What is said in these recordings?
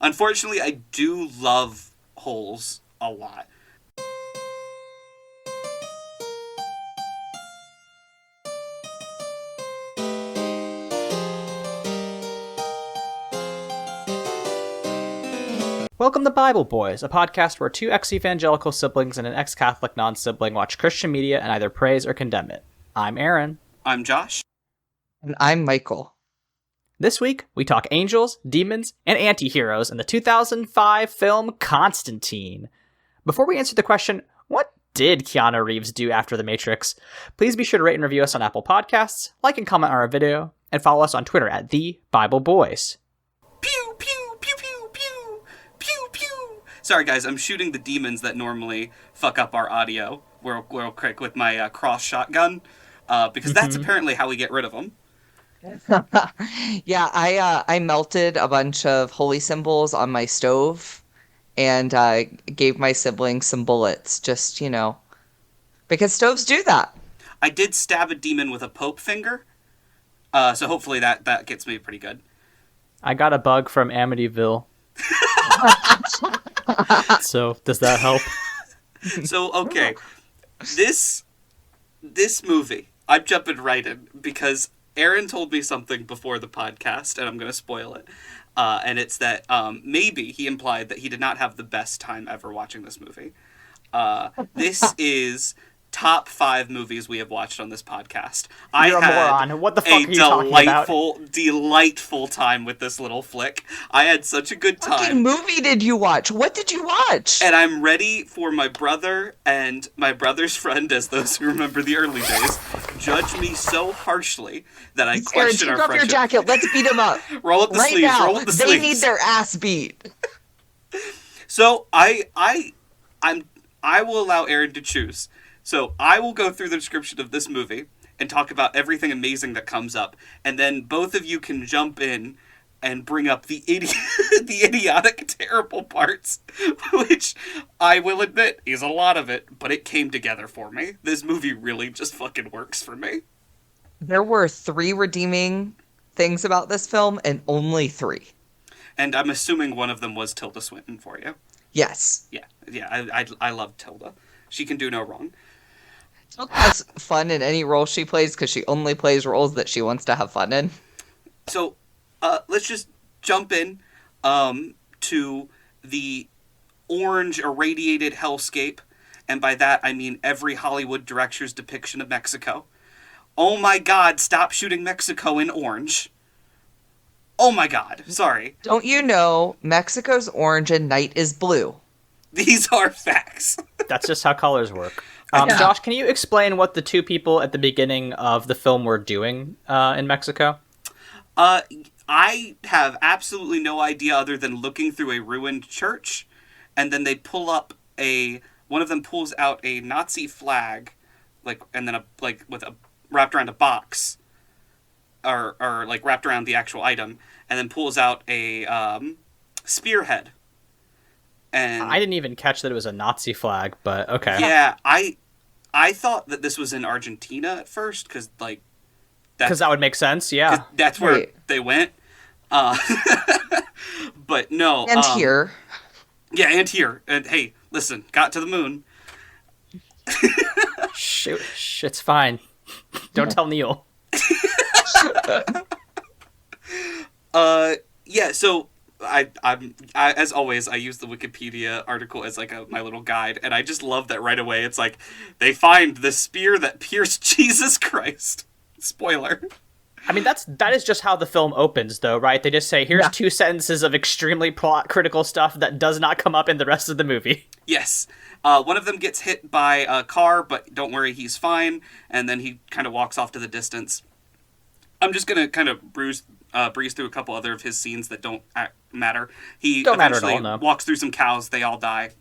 Unfortunately, I do love holes a lot. Welcome to Bible Boys, a podcast where two ex-evangelical siblings and an ex-Catholic non-sibling watch Christian media and either praise or condemn it. I'm Aaron. I'm Josh. And I'm Michael. This week, we talk angels, demons, and anti-heroes in the 2005 film Constantine. Before we answer the question, what did Keanu Reeves do after The Matrix? Please be sure to rate and review us on Apple Podcasts, like and comment on our video, and follow us on Twitter at The Bible Boys. Pew, pew, pew, pew, pew, pew, pew. Sorry, guys, I'm shooting the demons that normally fuck up our audio real quick with my cross shotgun, because that's apparently how we get rid of them. Yeah, I melted a bunch of holy symbols on my stove and gave my siblings some bullets, just, because stoves do that. I did stab a demon with a pope finger, so hopefully that gets me pretty good. I got a bug from Amityville. So, does that help? So, okay, this movie, I'm jumping right in, because Aaron told me something before the podcast, and I'm going to spoil it, and it's that maybe he implied that he did not have the best time ever watching this movie. This is top 5 movies we have watched on this podcast. You're a moron. What the fuck are you talking about? Delightful time with this little flick. I had such a good time. What fucking movie did you watch? What did you watch? And I'm ready for my brother and my brother's friend, as those who remember the early days, judge me so harshly that I question our friendship. Take off your jacket. Let's beat him up. Roll up the right sleeves. Now, roll up the they sleeves. need their ass beat. So I will allow Aaron to choose. So I will go through the description of this movie and talk about everything amazing that comes up, and then both of you can jump in and bring up the idiotic, terrible parts, which I will admit is a lot of it, but it came together for me. This movie really just fucking works for me. There were 3 redeeming things about this film, and only 3. And I'm assuming one of them was Tilda Swinton for you. Yes. Yeah, I love Tilda. She can do no wrong. Tilda has fun in any role she plays because she only plays roles that she wants to have fun in. So, let's just jump in to the orange irradiated hellscape, and by that I mean every Hollywood director's depiction of Mexico. Oh my god, stop shooting Mexico in orange. Oh my god, sorry. Don't you know Mexico's orange and night is blue? These are facts. That's just how colors work. Josh, can you explain what the 2 people at the beginning of the film were doing in Mexico? I have absolutely no idea other than looking through a ruined church, and then they pull up one of them pulls out a Nazi flag, and then wrapped around a box, or wrapped around the actual item, and then pulls out a spearhead. And I didn't even catch that it was a Nazi flag, but okay. Yeah, I thought that this was in Argentina at first, because that would make sense, yeah. That's where they went. But no. And here. Yeah, and here. And hey, listen, got to the moon. Shoot, it's fine. Don't tell Neil. Yeah, so I as always, I use the Wikipedia article as my little guide, and I just love that right away. It's they find the spear that pierced Jesus Christ. Spoiler. I mean, that is just how the film opens, though, right? They just say, here's 2 sentences of extremely plot-critical stuff that does not come up in the rest of the movie. Yes. One of them gets hit by a car, but don't worry, he's fine, and then he kind of walks off to the distance. I'm just going to kind of breeze through a couple other of his scenes that don't matter. He don't matter eventually at all, no. walks through some cows, they all die.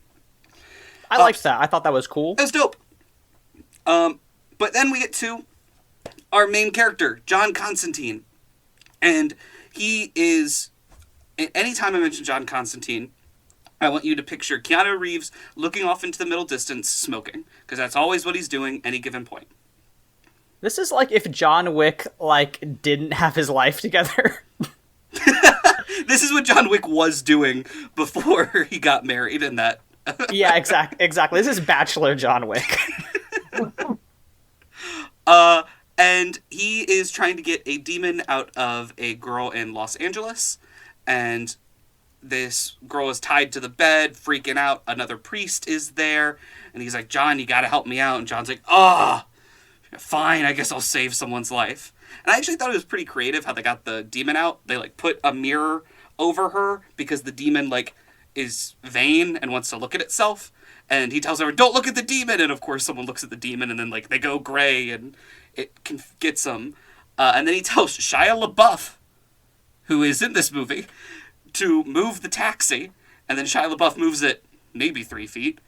I liked that. I thought that was cool. It was dope. But then we get to our main character, John Constantine. And he is... Anytime I mention John Constantine, I want you to picture Keanu Reeves looking off into the middle distance, smoking. Because that's always what he's doing any given point. This is like if John Wick, didn't have his life together. This is what John Wick was doing before he got married in that. Yeah, exactly. This is Bachelor John Wick. And he is trying to get a demon out of a girl in Los Angeles, and this girl is tied to the bed, freaking out. Another priest is there, and he's like, John, you gotta help me out. And John's like, fine, I guess I'll save someone's life. And I actually thought it was pretty creative how they got the demon out. They, like, put a mirror over her because the demon, like, is vain and wants to look at itself. And he tells her, don't look at the demon! And, of course, someone looks at the demon, and then, like, they go gray, and it gets them. And then he tells Shia LaBeouf, who is in this movie, to move the taxi. And then Shia LaBeouf moves it maybe 3 feet.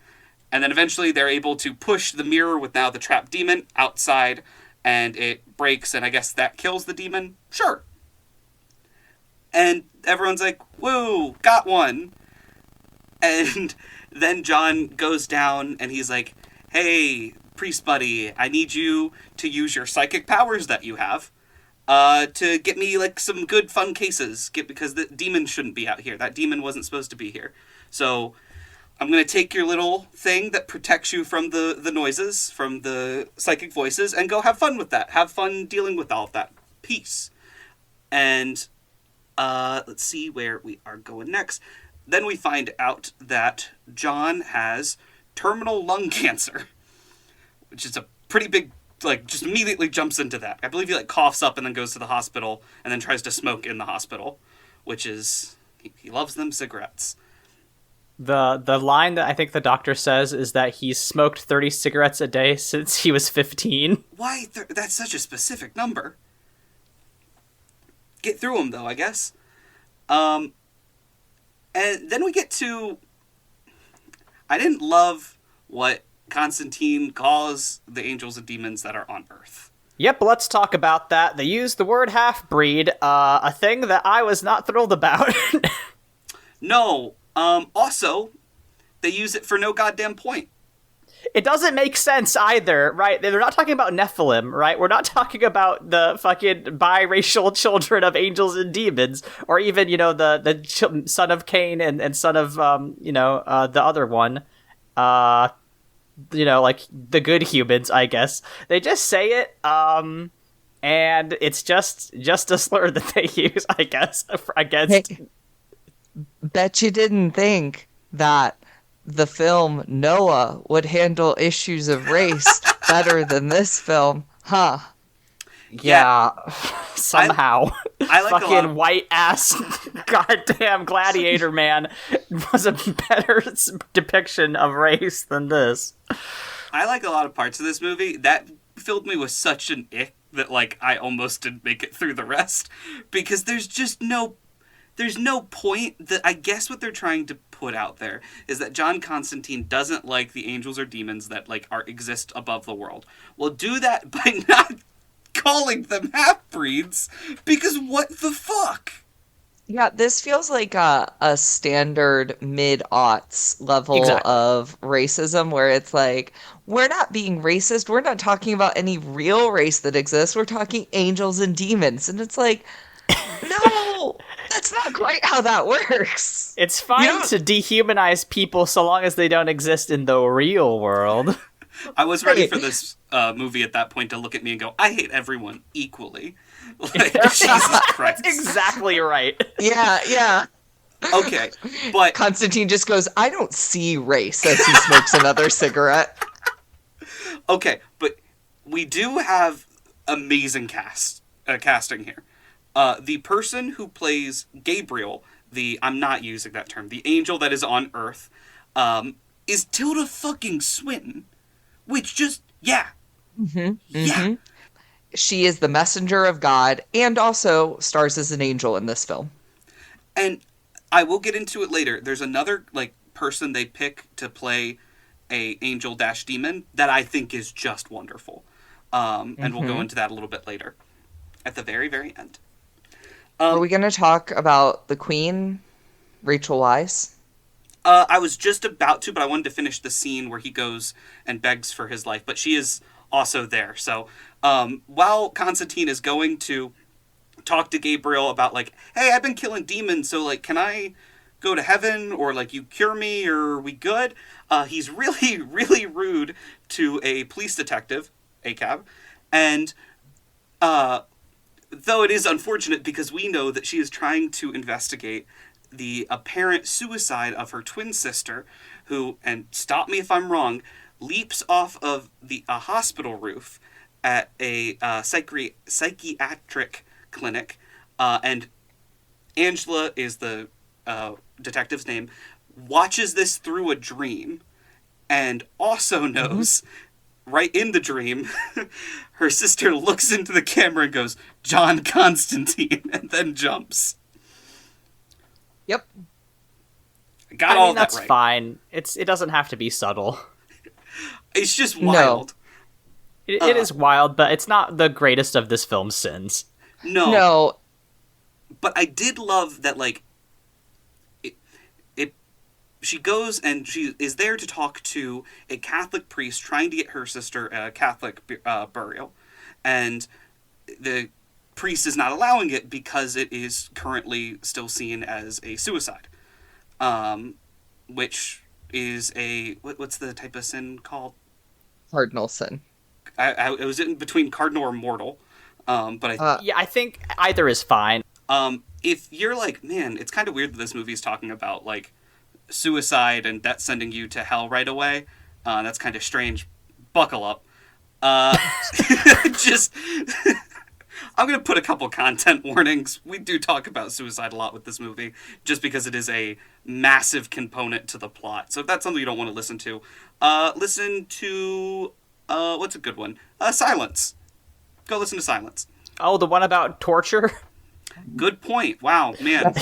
And then eventually they're able to push the mirror with now the trapped demon outside, and it breaks, and I guess that kills the demon? Sure. And everyone's like, woo, got one. And then John goes down, and he's like, hey, priest buddy, I need you to use your psychic powers that you have to get me, like, some good, fun cases. Because the demon shouldn't be out here. That demon wasn't supposed to be here. So I'm going to take your little thing that protects you from the noises, from the psychic voices, and go have fun with that. Have fun dealing with all of that. Peace. And let's see where we are going next. Then we find out that John has terminal lung cancer, which is a pretty big, like, just immediately jumps into that. I believe he, like, coughs up and then goes to the hospital and then tries to smoke in the hospital, which is, he loves them cigarettes. The line that I think the doctor says is that he's smoked 30 cigarettes a day since he was 15. Why? That's such a specific number. Get through them, though, I guess. And then we get to... I didn't love what Constantine calls the angels and demons that are on Earth. Yep, let's talk about that. They use the word half-breed, a thing that I was not thrilled about. No. Also, they use it for no goddamn point. It doesn't make sense either, right? They're not talking about Nephilim, right? We're not talking about the fucking biracial children of angels and demons, or even, the son of Cain and son of, the other one. Like the good humans, I guess. They just say it, and it's just a slur that they use, I guess, against... Hey, bet you didn't think that the film Noah would handle issues of race better than this film, huh? Yeah, somehow. I like fucking white ass goddamn gladiator man was a better depiction of race than this. I like a lot of parts of this movie. That filled me with such an ick that, like, I almost didn't make it through the rest. Because there's just no point. That I guess what they're trying to put out there is that John Constantine doesn't like the angels or demons that, like, exist above the world. Well, do that by not calling them half-breeds, because what the fuck? Yeah, this feels like a standard mid-aughts level of racism, where it's like, we're not being racist, we're not talking about any real race that exists, we're talking angels and demons, and it's like, no! That's not quite how that works. It's fine to dehumanize people so long as they don't exist in the real world. I was ready for this movie at that point to look at me and go, I hate everyone equally. Like, Jesus Christ. That's exactly right. Yeah. Okay, but... Constantine just goes, I don't see race, as he smokes another cigarette. Okay, but we do have amazing casting here. The person who plays Gabriel, I'm not using that term, the angel that is on Earth, is Tilda fucking Swinton. Which just, yeah. Mm-hmm, yeah. Mm-hmm. She is the messenger of God, and also stars as an angel in this film. And I will get into it later. There's another, like, person they pick to play a angel-demon that I think is just wonderful. And we'll go into that a little bit later. At the very, very end. Are we going to talk about the Queen, Rachel Weisz? I was just about to, but I wanted to finish the scene where he goes and begs for his life. But she is also there. So while Constantine is going to talk to Gabriel about, like, hey, I've been killing demons, so, like, can I go to heaven, or, like, you cure me, or are we good? He's really, really rude to a police detective, ACAB, and though it is unfortunate because we know that she is trying to investigate the apparent suicide of her twin sister, who, and stop me if I'm wrong, leaps off of a hospital roof at a psychiatric clinic, and Angela is the detective's name, watches this through a dream, and also knows, right in the dream, her sister looks into the camera and goes, "John Constantine," and then jumps. Yep. Got all that right. That's fine. It doesn't have to be subtle. It's just wild. No. It is wild, but it's not the greatest of this film's sins. No. But I did love that, like, she goes and she is there to talk to a Catholic priest trying to get her sister a Catholic burial. And the priest is not allowing it because it is currently still seen as a suicide. Which is a... What's the type of sin called? Cardinal sin. It was in between cardinal or mortal. But I think either is fine. If you're like, man, it's kind of weird that this movie is talking about, like, suicide and that sending you to hell right away. That's kind of strange. Buckle up. Just, I'm going to put a couple content warnings. We do talk about suicide a lot with this movie, just because it is a massive component to the plot. So if that's something you don't want to listen to, listen to, what's a good one? Silence. Go listen to Silence. Oh, the one about torture? Good point. Wow, man.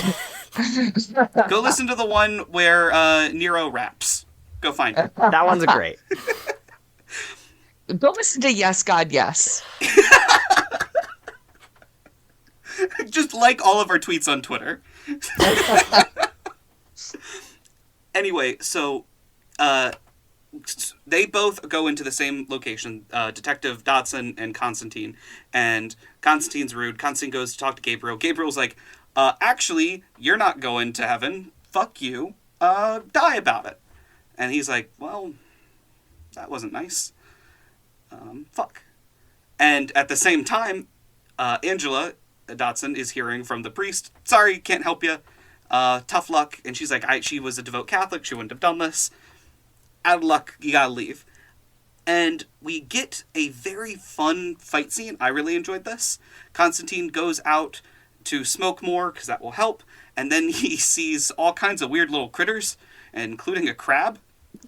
Go listen to the one where Nero raps. Go find it. That one's great. Go listen to Yes, God, Yes. Just like all of our tweets on Twitter. Anyway, so they both go into the same location, Detective Dodson and Constantine. And Constantine's rude. Constantine goes to talk to Gabriel. Gabriel's like, actually, you're not going to heaven. Fuck you. Die about it. And he's like, well, that wasn't nice. Fuck. And at the same time, Angela Dodson is hearing from the priest, sorry, can't help you. Tough luck. And she's like, she was a devout Catholic. She wouldn't have done this. Out of luck, you gotta leave. And we get a very fun fight scene. I really enjoyed this. Constantine goes out to smoke more, because that will help. And then he sees all kinds of weird little critters, including a crab.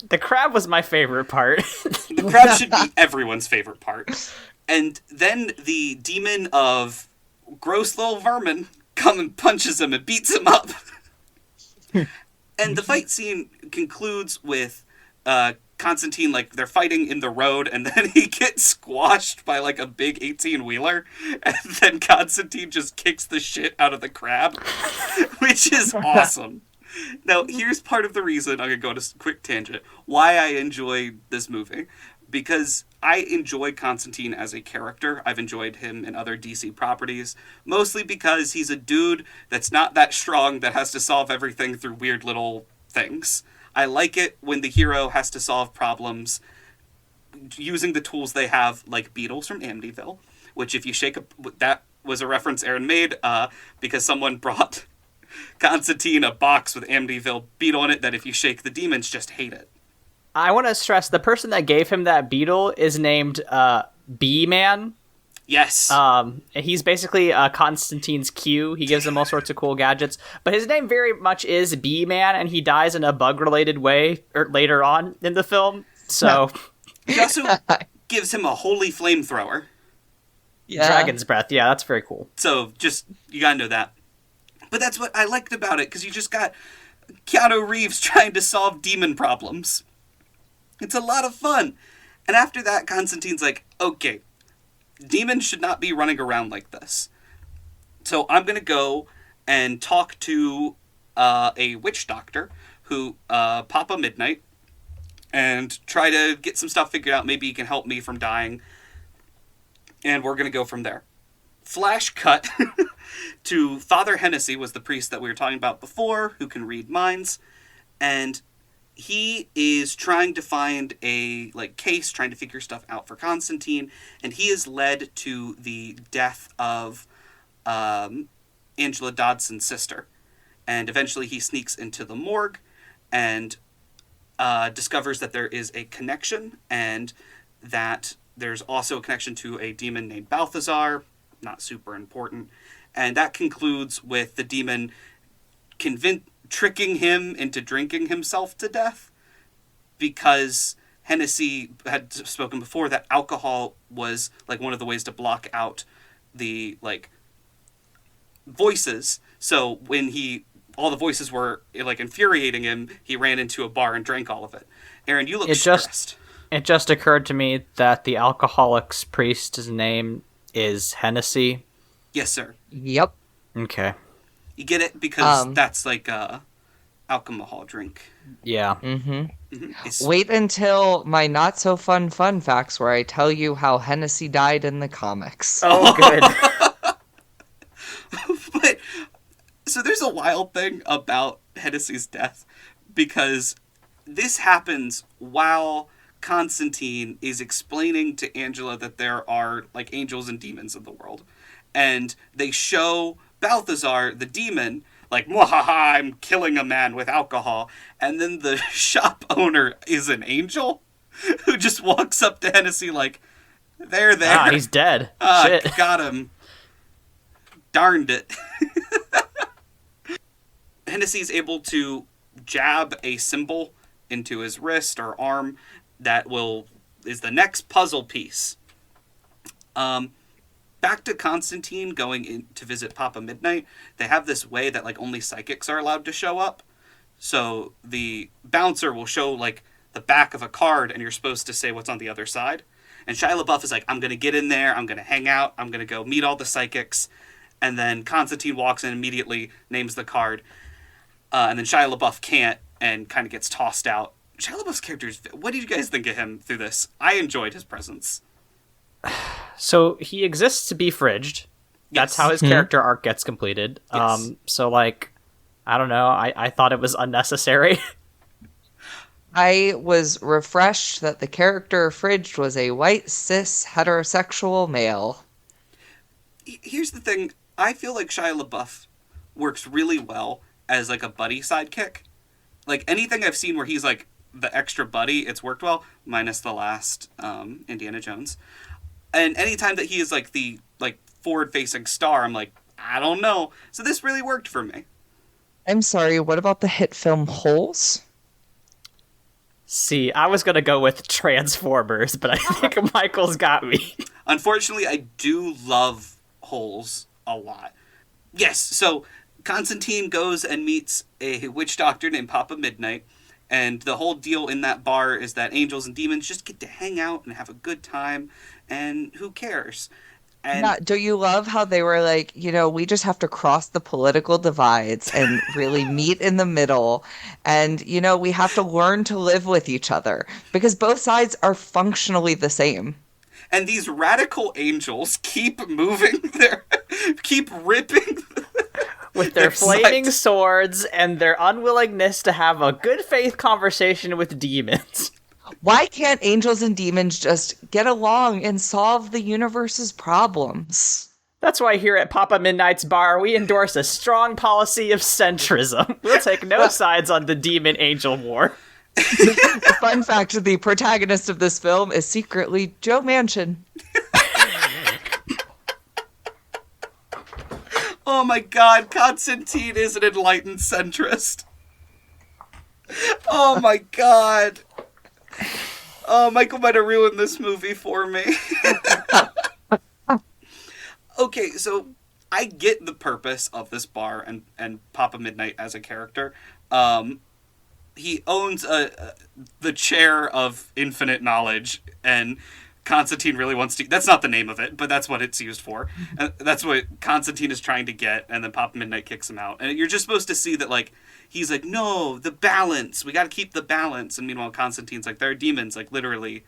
The crab was my favorite part. The crab should be everyone's favorite part. And then the demon of gross little vermin comes and punches him and beats him up. And the fight scene concludes with Constantine, like, they're fighting in the road, and then he gets squashed by, like, a big 18-wheeler, and then Constantine just kicks the shit out of the crab, which is awesome. Now, here's part of the reason, I'm going to go on a quick tangent, why I enjoy this movie. Because I enjoy Constantine as a character. I've enjoyed him in other DC properties. Mostly because he's a dude that's not that strong that has to solve everything through weird little things. I like it when the hero has to solve problems using the tools they have, like Beetles from Amityville. Which, if you shake up... That was a reference Aaron made because someone brought Constantine a box with Amityville beetle in it that if you shake, the demons just hate it. I want to stress the person that gave him that beetle is named B-Man. Yes. He's basically Constantine's Q. He gives him all sorts of cool gadgets. But his name very much is B-Man, and he dies in a bug-related way later on in the film. So He also gives him a holy flamethrower. Yeah. Dragon's breath. Yeah, that's very cool. So just, you gotta know that. But that's what I liked about it, because you just got Keanu Reeves trying to solve demon problems. It's a lot of fun. And after that, Constantine's like, okay, demons should not be running around like this. So I'm going to go and talk to a witch doctor who, Papa Midnight, and try to get some stuff figured out. Maybe he can help me from dying. And we're going to go from there. flash cut to Father Hennessy, was the priest that we were talking about before, who can read minds, and he is trying to find a case, trying to figure stuff out for Constantine, and he is led to the death of Angela Dodson's sister, and eventually he sneaks into the morgue and discovers that there is a connection, and that there's also a connection to a demon named Balthazar, not super important, and that concludes with the demon tricking him into drinking himself to death, because Hennessy had spoken before that alcohol was one of the ways to block out the voices. So when all the voices were infuriating him, he ran into a bar and drank all of it. Aaron, you look stressed. It just occurred to me that the alcoholics priest's name is Hennessy. Yes, sir. Yep. Okay. You get it? Because that's alcohol drink. Yeah. Mm-hmm. Wait until my not-so-fun facts where I tell you how Hennessy died in the comics. Oh, good. But, so there's a wild thing about Hennessy's death, because this happens while Constantine is explaining to Angela that there are angels and demons in the world. And they show Balthazar, the demon, mwahaha, I'm killing a man with alcohol. And then the shop owner is an angel who just walks up to Hennessy there. Ah, he's dead. Shit. Got him. Darned it. Hennessy's able to jab a symbol into his wrist or arm that is the next puzzle piece. Back to Constantine going in to visit Papa Midnight. They have this way that only psychics are allowed to show up. So the bouncer will show the back of a card, and you're supposed to say what's on the other side. And Shia LaBeouf is I'm going to get in there, I'm going to hang out, I'm going to go meet all the psychics. And then Constantine walks in and immediately names the card. And then Shia LaBeouf can't and kind of gets tossed out. Shia LaBeouf's character, what did you guys think of him through this? I enjoyed his presence. So he exists to be fridged. That's how his character arc gets completed. Yes. So I don't know. I thought it was unnecessary. I was refreshed that the character fridged was a white, cis, heterosexual male. Here's the thing. I feel like Shia LaBeouf works really well as a buddy sidekick. Anything I've seen where he's the extra buddy, it's worked well, minus the last Indiana Jones. And anytime that he is the forward-facing star, I'm I don't know. So this really worked for me. I'm sorry, what about the hit film Holes? See, I was going to go with Transformers, but I think Michael's got me. Unfortunately, I do love Holes a lot. Yes, so Constantine goes and meets a witch doctor named Papa Midnight, and the whole deal in that bar is that angels and demons just get to hang out and have a good time, and who cares? And do you love how they were we just have to cross the political divides and really meet in the middle, and we have to learn to live with each other because both sides are functionally the same. And these radical angels keep keep ripping with their flaming swords and their unwillingness to have a good faith conversation with demons. Why can't angels and demons just get along and solve the universe's problems? That's why here at Papa Midnight's Bar, we endorse a strong policy of centrism. We'll take no sides on the demon-angel war. Fun fact, the protagonist of this film is secretly Joe Manchin. Oh my god, Constantine is an enlightened centrist. Oh my god. Oh, Michael might have ruined this movie for me. Okay, so I get the purpose of this bar and Papa Midnight as a character. He owns the chair of infinite knowledge, and Constantine really wants to... That's not the name of it, but that's what it's used for. And that's what Constantine is trying to get, and then Papa Midnight kicks him out. And you're just supposed to see that, he's no, the balance. We got to keep the balance. And meanwhile, Constantine's there are demons, literally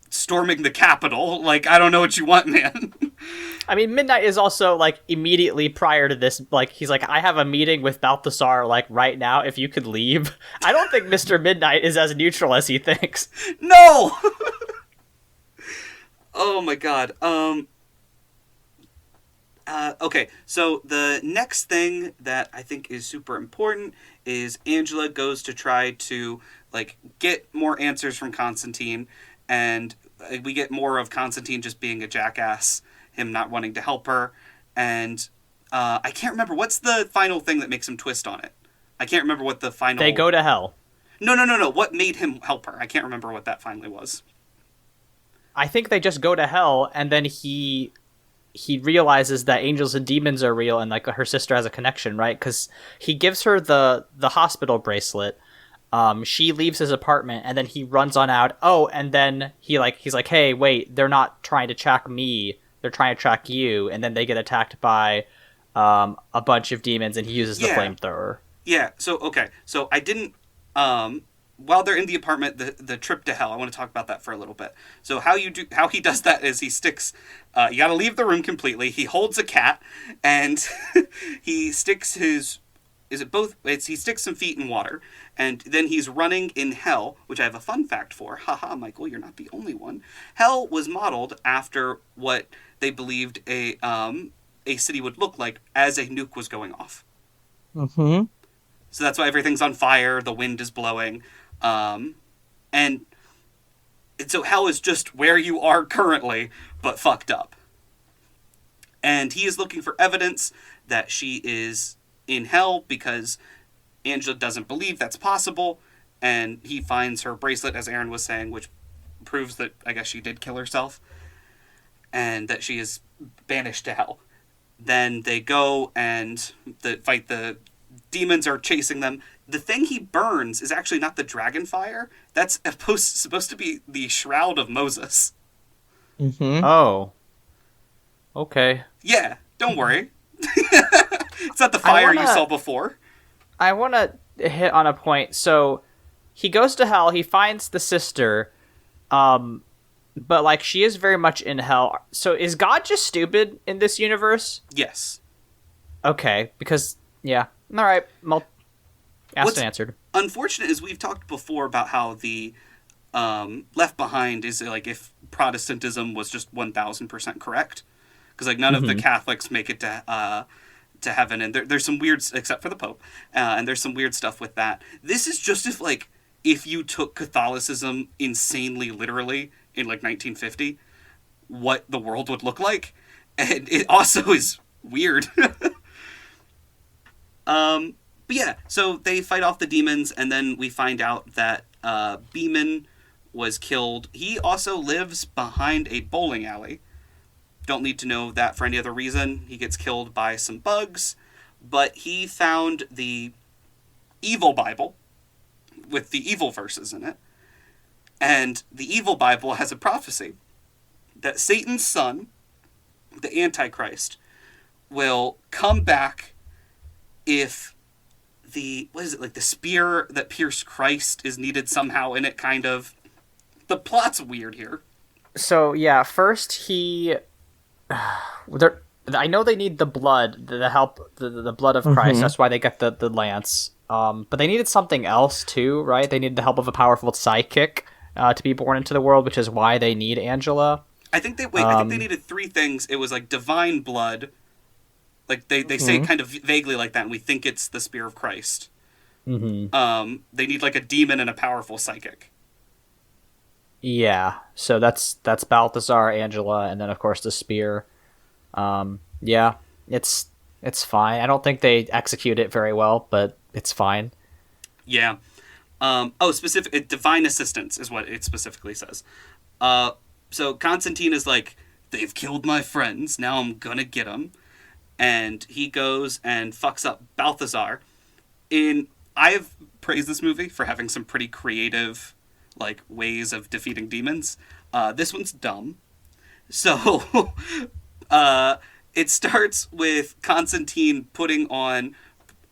storming the Capitol. I don't know what you want, man. I mean, Midnight is also, like, immediately prior to this, like, he's like, I have a meeting with Balthazar, like, right now, if you could leave. I don't think Mr. Midnight is as neutral as he thinks. No! Oh my god. Okay, so the next thing that I think is super important is Angela goes to try to, like, get more answers from Constantine, and we get more of Constantine just being a jackass, him not wanting to help her, and I can't remember, what's the final thing that makes him twist on it? I can't remember what the final... They go to hell. No. What made him help her? I can't remember what that finally was. I think they just go to hell, and then he realizes that angels and demons are real, and, like, her sister has a connection, right? Because he gives her the hospital bracelet. She leaves his apartment, and then he runs on out. Oh, and then he's like, hey, wait, they're not trying to track me. They're trying to track you. And then they get attacked by a bunch of demons, and he uses the flamethrower. Yeah, so, okay. So I didn't... while they're in the apartment, the trip to hell, I want to talk about that for a little bit. So how he does that is he sticks... you gotta leave the room completely. He holds a cat, and he sticks his... Is it both? He sticks some feet in water, and then he's running in hell, which I have a fun fact for. Haha, Michael, you're not the only one. Hell was modeled after what they believed a city would look like as a nuke was going off. Mm-hmm. So that's why everything's on fire, the wind is blowing, and so hell is just where you are currently, but fucked up. And he is looking for evidence that she is in hell because Angela doesn't believe that's possible, and he finds her bracelet, as Aaron was saying, which proves that I guess she did kill herself, and that she is banished to hell. Then they go and fight the demons are chasing them. The thing he burns is actually not the dragon fire. That's supposed to be the shroud of Moses. Mm-hmm. Oh. Okay. Yeah, don't worry. It's not the fire you saw before. I want to hit on a point. So he goes to hell. He finds the sister, but, like, she is very much in hell. So is God just stupid in this universe? Yes. Okay, because, yeah. All right. Asked and answered. Unfortunate is we've talked before about how the Left Behind is, like, if Protestantism was just 1,000% correct. Because, like, none of the Catholics make it to heaven, and there's some weird, except for the Pope, and there's some weird stuff with that. This is just if you took Catholicism insanely literally in, like, 1950, what the world would look like, and it also is weird. But yeah, so they fight off the demons, and then we find out that Beeman was killed. He also lives behind a bowling alley. Don't need to know that for any other reason. He gets killed by some bugs, but he found the evil Bible with the evil verses in it. And the evil Bible has a prophecy that Satan's son, the Antichrist, will come back if the spear that pierced Christ is needed somehow in it, kind of. The plot's weird here. So, yeah, first I know they need the blood, the help, the blood of Christ. That's why they get the lance. But they needed something else too, right? They needed the help of a powerful psychic to be born into the world, which is why they need Angela. I think they needed three things. It was like divine blood. Like they say it kind of vaguely like that, and we think it's the spear of Christ. Mm-hmm. They need like a demon and a powerful psychic. Yeah, so that's Balthazar, Angela, and then of course the spear. Yeah, it's fine. I don't think they execute it very well, but it's fine. Yeah. Specific divine assistance is what it specifically says. So Constantine is like, they've killed my friends. Now I'm gonna get them, and he goes and fucks up Balthazar. I've praised this movie for having some pretty creative, like, ways of defeating demons. This one's dumb. So, it starts with Constantine putting on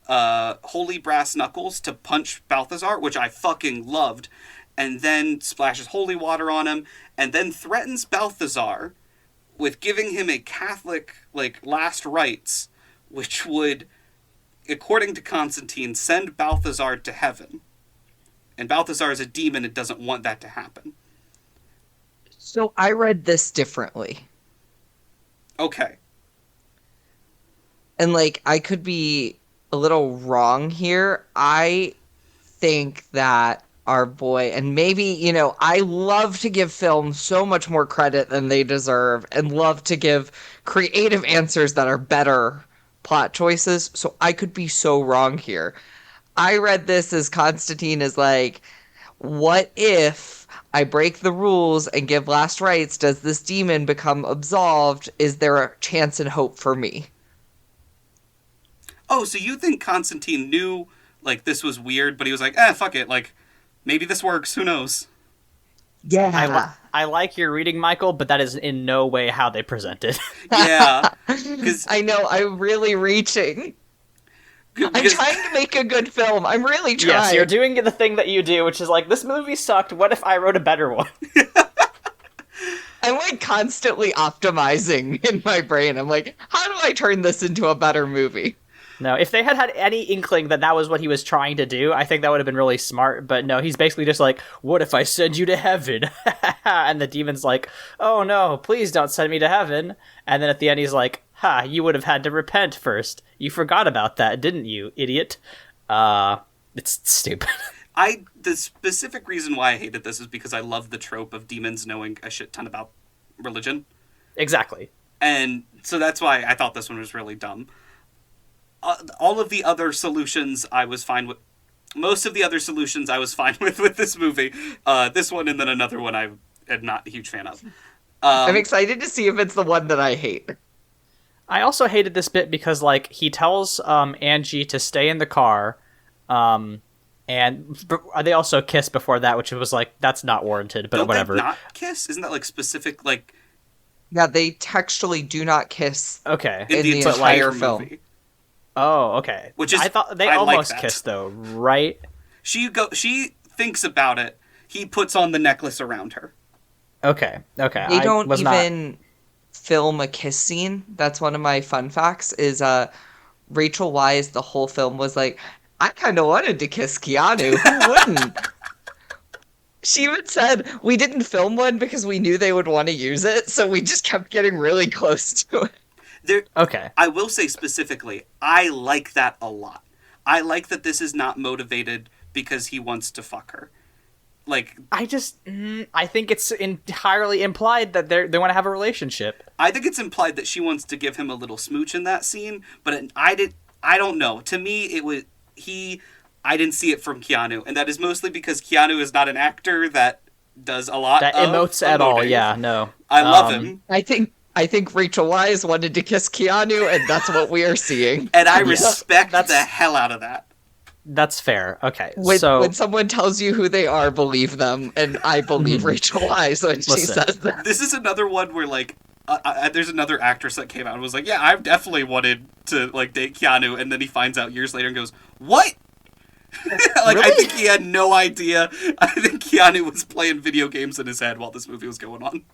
holy brass knuckles to punch Balthazar, which I fucking loved, and then splashes holy water on him, and then threatens Balthazar with giving him a Catholic, like, last rites, which would, according to Constantine, send Balthazar to heaven. And Balthazar is a demon and doesn't want that to happen. So I read this differently. Okay. And, like, I could be a little wrong here. I think that our boy, and maybe, you know, I love to give films so much more credit than they deserve and love to give creative answers that are better plot choices. So I could be so wrong here. I read this as Constantine is like, what if I break the rules and give last rites? Does this demon become absolved? Is there a chance and hope for me? Oh, so you think Constantine knew, like, this was weird, but he was like, fuck it, like, maybe this works, who knows? Yeah. I like your reading, Michael, but that is in no way how they present it. Yeah. I know, I'm really reaching. I'm trying to make a good film. I'm really trying. Yes, you're doing the thing that you do, which is like, this movie sucked, what if I wrote a better one? I'm like constantly optimizing in my brain. I'm like, how do I turn this into a better movie? No, if they had any inkling that that was what he was trying to do, I think that would have been really smart. But no, he's basically just like, what if I send you to heaven? And the demon's like, oh no, please don't send me to heaven. And then at the end he's like, you would have had to repent first. You forgot about that, didn't you, idiot? It's stupid. The specific reason why I hated this is because I love the trope of demons knowing a shit ton about religion. Exactly. And so that's why I thought this one was really dumb. All of the other solutions I was fine with. Most of the other solutions I was fine with this movie. This one and then another one I am not a huge fan of. I'm excited to see if it's the one that I hate. I also hated this bit because, like, he tells Angie to stay in the car, and they also kiss before that, which was like, that's not warranted, but whatever. They not kiss? Isn't that, like, specific, like... Yeah, they textually do not kiss. Okay. In the entire film. Movie. Oh, okay. Which is, I thought they almost kissed, though, right? She thinks about it. He puts on the necklace around her. Okay. They don't even film a kiss scene. That's one of my fun facts, is Rachel Weisz the whole film was like, I kind of wanted to kiss Keanu. Who wouldn't? She even said, we didn't film one because we knew they would want to use it, so we just kept getting really close to it. Okay. I will say specifically, I like that a lot. I like that this is not motivated because he wants to fuck her. Like, I think it's entirely implied that they want to have a relationship. I think it's implied that she wants to give him a little smooch in that scene, but I don't know. To me, I didn't see it from Keanu, and that is mostly because Keanu is not an actor that does a lot that of emotes at all. Yeah, no. I love him. I think Rachel Weisz wanted to kiss Keanu, and that's what we are seeing. And I respect the hell out of that. That's fair. Okay, when someone tells you who they are, believe them, and I believe Rachel Weisz when she says that. This is another one where, like, there's another actress that came out and was like, yeah, I've definitely wanted to, like, date Keanu, and then he finds out years later and goes, what? Like, really? I think he had no idea. I think Keanu was playing video games in his head while this movie was going on.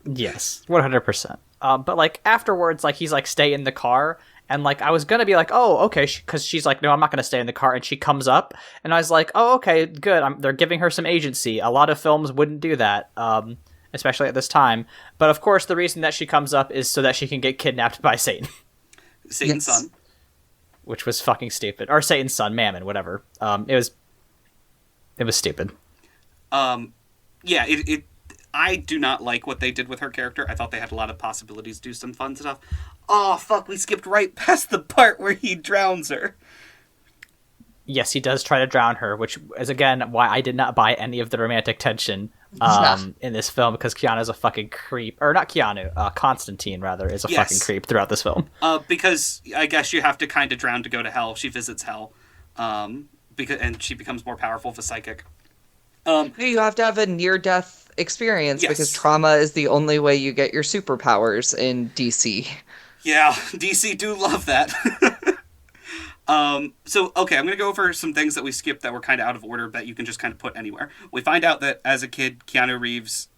Yes, 100%. But, like, afterwards, like, he's like, stay in the car. And, like, I was gonna be like, oh, okay, because she's like, no, I'm not gonna stay in the car. And she comes up, and I was like, oh, okay, good. They're giving her some agency. A lot of films wouldn't do that, especially at this time. But, of course, the reason that she comes up is so that she can get kidnapped by Satan. Satan's son. Which was fucking stupid. Or Satan's son, Mammon, whatever. It was stupid. Yeah, I do not like what they did with her character. I thought they had a lot of possibilities to do some fun stuff. Oh, fuck, we skipped right past the part where he drowns her. Yes, he does try to drown her, which is, again, why I did not buy any of the romantic tension in this film, because Keanu's a fucking creep. Or not Keanu, Constantine, rather, is a fucking creep throughout this film. Because I guess you have to kind of drown to go to hell. She visits hell, and she becomes more powerful as a psychic. You have to have a near-death experience, because trauma is the only way you get your superpowers in DC. Yeah, DC do love that. So, okay, I'm going to go over some things that we skipped that were kind of out of order that you can just kind of put anywhere. We find out that as a kid, Keanu Reeves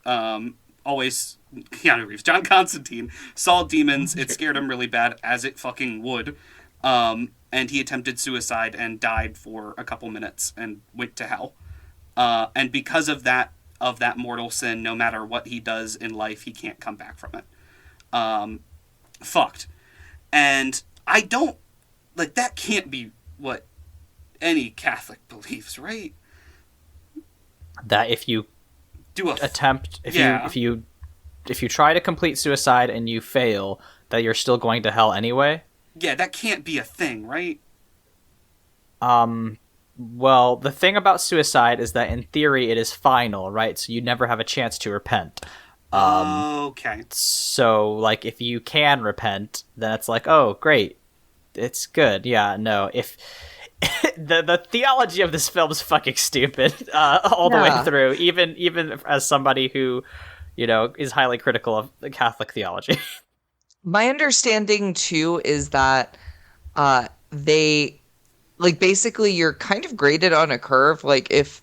always Keanu Reeves. John Constantine saw demons. It scared him really bad, as it fucking would. And he attempted suicide and died for a couple minutes and went to hell. And because of that mortal sin, no matter what he does in life, he can't come back from it. Fucked. And I don't, like, that can't be what any Catholic believes, right? That if you do if you try to complete suicide and you fail, that you're still going to hell anyway? Yeah, that can't be a thing, right? Well, the thing about suicide is that in theory it is final, right? So you never have a chance to repent. Okay. So, like, if you can repent, then it's like, oh, great. It's good. Yeah, no. If the theology of this film is fucking stupid all the way through, even as somebody who, is highly critical of the Catholic theology. My understanding, too, is that they, like, basically you're kind of graded on a curve. Like, if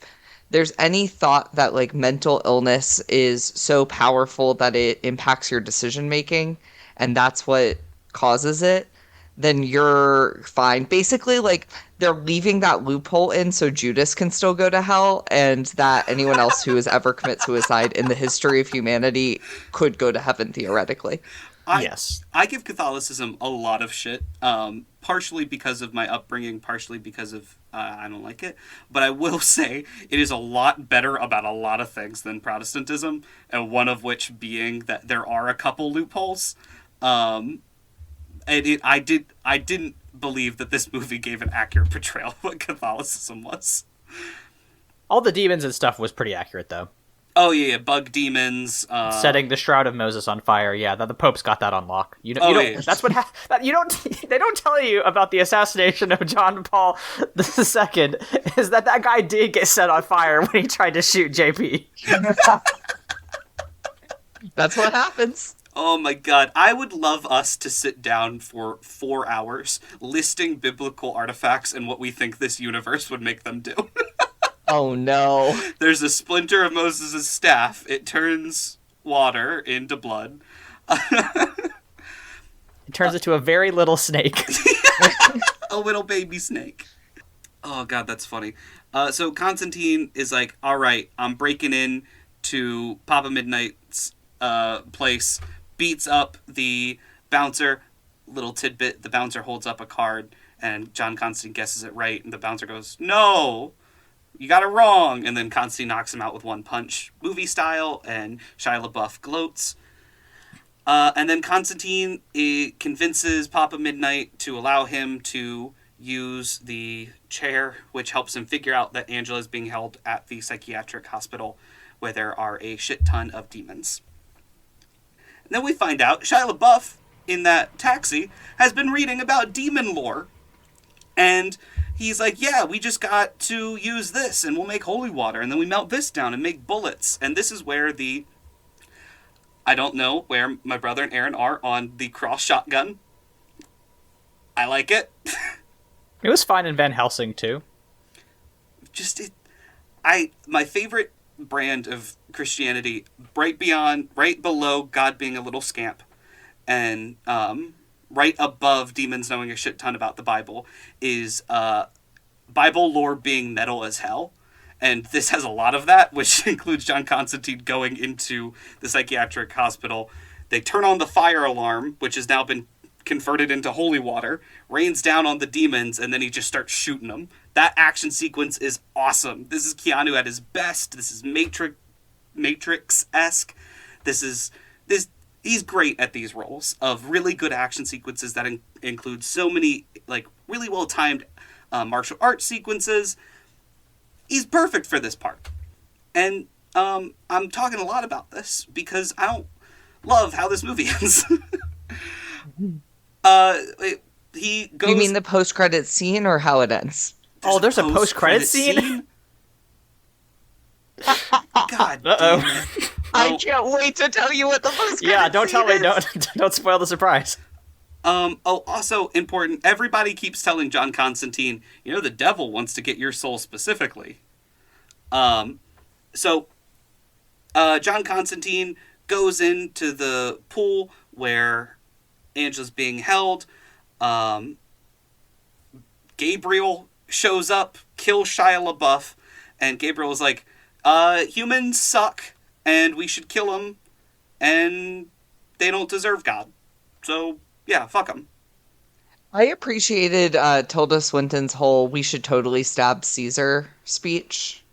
there's any thought that, like, mental illness is so powerful that it impacts your decision making, and that's what causes it, then you're fine. Basically, like, they're leaving that loophole in so Judas can still go to hell, and that anyone else who has ever committed suicide in the history of humanity could go to heaven, theoretically. Yes. I give Catholicism a lot of shit, partially because of my upbringing, partially because of I don't like it. But I will say it is a lot better about a lot of things than Protestantism, and one of which being that there are a couple loopholes. I didn't believe that this movie gave an accurate portrayal of what Catholicism was. All the demons and stuff was pretty accurate, though. Oh yeah, bug demons. Setting the Shroud of Moses on fire. Yeah, the Pope's got that on lock. That's what you don't. They don't tell you about the assassination of John Paul II. Is that guy did get set on fire when he tried to shoot JP? That's what happens. Oh my god, I would love us to sit down for 4 hours listing biblical artifacts and what we think this universe would make them do. Oh no. There's a splinter of Moses' staff. It turns water into blood. It turns into a very little snake. A little baby snake. Oh god, that's funny. So Constantine is like, all right, I'm breaking in to Papa Midnight's place, beats up the bouncer. Little tidbit, the bouncer holds up a card, and John Constantine guesses it right, and the bouncer goes, no! You got it wrong! And then Constantine knocks him out with one punch, movie style, and Shia LaBeouf gloats. And then Constantine convinces Papa Midnight to allow him to use the chair, which helps him figure out that Angela is being held at the psychiatric hospital where there are a shit ton of demons. And then we find out Shia LaBeouf, in that taxi, has been reading about demon lore. And he's like, yeah, we just got to use this and we'll make holy water, and then we melt this down and make bullets. And this is where I don't know where my brother and Aaron are on the cross shotgun. I like it. It was fine in Van Helsing too. My favorite brand of Christianity, right below God being a little scamp, and right above demons knowing a shit ton about the Bible, is Bible lore being metal as hell. And this has a lot of that, which includes John Constantine going into the psychiatric hospital. They turn on the fire alarm, which has now been converted into holy water, rains down on the demons, and then he just starts shooting them. That action sequence is awesome. This is Keanu at his best. This is Matrix-esque. He's great at these roles of really good action sequences that include so many, like, really well-timed martial arts sequences. He's perfect for this part. And I'm talking a lot about this because I don't love how this movie ends. He goes... You mean the post-credit scene or how it ends? There's a post-credit scene? God damn it. I can't wait to tell you what the post-credit scene is. Yeah, don't tell me. Don't spoil the surprise. Also important, everybody keeps telling John Constantine, the devil wants to get your soul specifically. So John Constantine goes into the pool where Angela's being held. Gabriel shows up, kills Shia LaBeouf, and Gabriel is like, humans suck, and we should kill them, and they don't deserve God. So, yeah, fuck them. I appreciated Tilda Swinton's whole "we should totally stab Caesar" speech.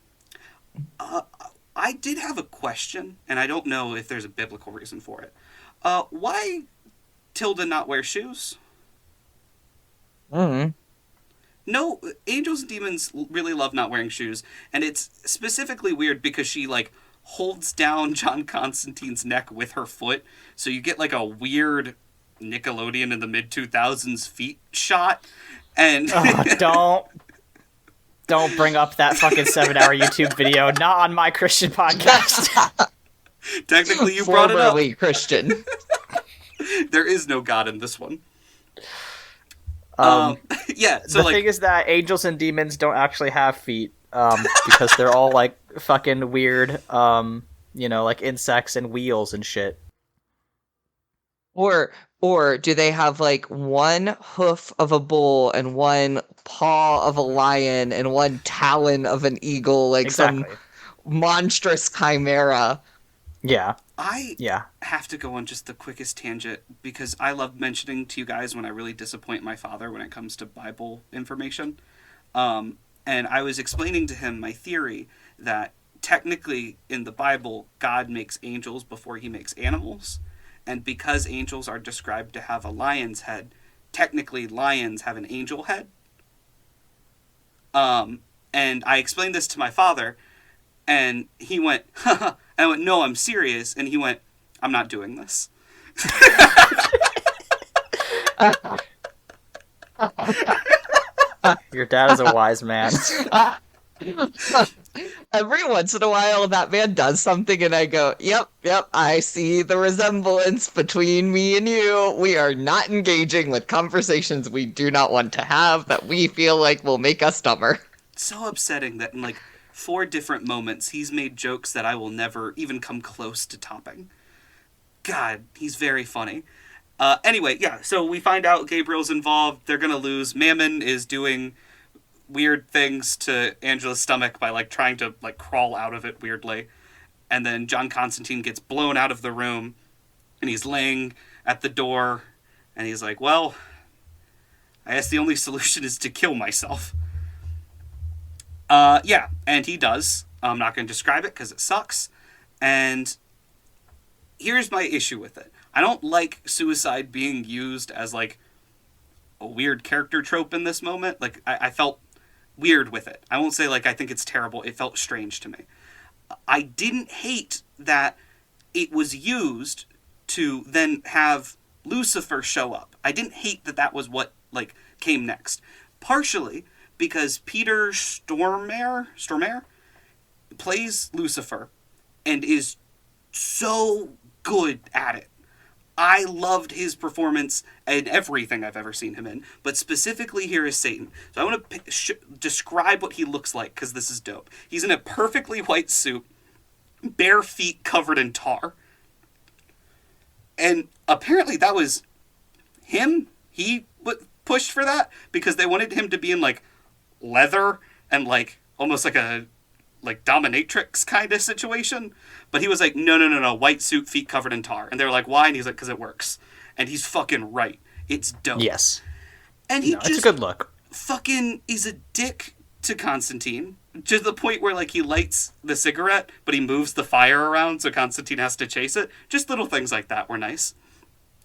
I did have a question, and I don't know if there's a biblical reason for it. Why Tilda not wear shoes? Mm. No, angels and demons really love not wearing shoes, and it's specifically weird because she, like, holds down John Constantine's neck with her foot, so you get, like, a weird Nickelodeon in the mid-2000s feet shot, and... Don't bring up that fucking 7-hour YouTube video, not on my Christian podcast. Technically, you brought it up. Formerly Christian. There is no God in this one. Yeah, so the thing is that angels and demons don't actually have feet, because they're all like fucking weird, like insects and wheels and shit. Or do they have like one hoof of a bull and one paw of a lion and one talon of an eagle, like exactly. some monstrous chimera? Yeah. I have to go on just the quickest tangent because I love mentioning to you guys when I really disappoint my father when it comes to Bible information. And I was explaining to him my theory that technically in the Bible, God makes angels before he makes animals. And because angels are described to have a lion's head, technically lions have an angel head. And I explained this to my father, and he went, haha. And I went, no, I'm serious. And he went, I'm not doing this. Your dad is a wise man. Every once in a while, that man does something, and I go, yep, I see the resemblance between me and you. We are not engaging with conversations we do not want to have that we feel like will make us dumber. So upsetting that in, 4 different moments, he's made jokes that I will never even come close to topping. God, he's very funny. Anyway, yeah, so we find out Gabriel's involved. They're gonna lose. Mammon is doing weird things to Angela's stomach by, trying to, crawl out of it weirdly. And then John Constantine gets blown out of the room, and he's laying at the door, and he's like, well, I guess the only solution is to kill myself. Yeah, and he does. I'm not going to describe it because it sucks. And here's my issue with it. I don't like suicide being used as, a weird character trope in this moment. I felt weird with it. I won't say, I think it's terrible. It felt strange to me. I didn't hate that it was used to then have Lucifer show up. I didn't hate that that was what, came next. Partially because Peter Stormare plays Lucifer and is so good at it. I loved his performance in everything I've ever seen him in, but specifically here is Satan. So I want to describe what he looks like, because this is dope. He's in a perfectly white suit, bare feet covered in tar. And apparently that was him. He pushed for that, because they wanted him to be in, leather and, almost like a dominatrix kind of situation. But he was like, no, white suit, feet covered in tar. And they were like, why? And he's like, because it works. And he's fucking right. It's dope. Yes. And he it's a good look. Fucking is a dick to Constantine. To the point where, he lights the cigarette, but he moves the fire around so Constantine has to chase it. Just little things like that were nice.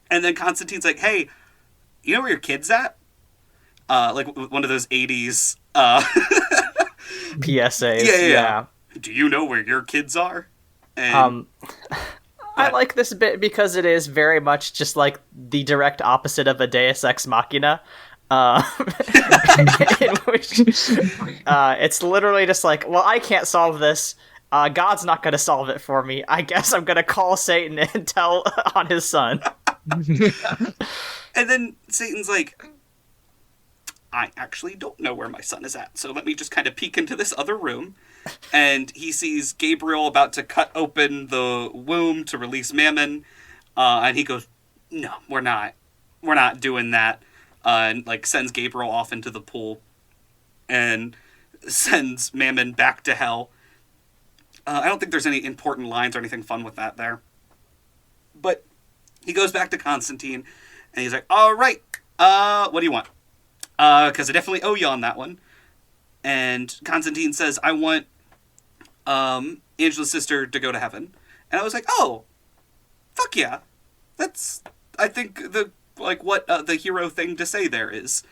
And then Constantine's like, hey, you know where your kid's at? One of those 80s... PSAs. Yeah. Do you know where your kids are? And, I like this bit because it is very much just the direct opposite of a Deus Ex Machina. In which it's literally just well, I can't solve this. God's not going to solve it for me. I guess I'm going to call Satan and tell on his son. And then Satan's like, I actually don't know where my son is at, so let me just kind of peek into this other room. and he sees Gabriel about to cut open the womb to release Mammon, and he goes, "No, we're not doing that," and like sends Gabriel off into the pool, and sends Mammon back to hell. I don't think there's any important lines or anything fun with that there, but he goes back to Constantine, and he's like, "All right, what do you want? Because I definitely owe you on that one." And Constantine says, "I want Angela's sister to go to heaven." And I was like, "Oh, fuck yeah. That's, I think, the hero thing to say there is."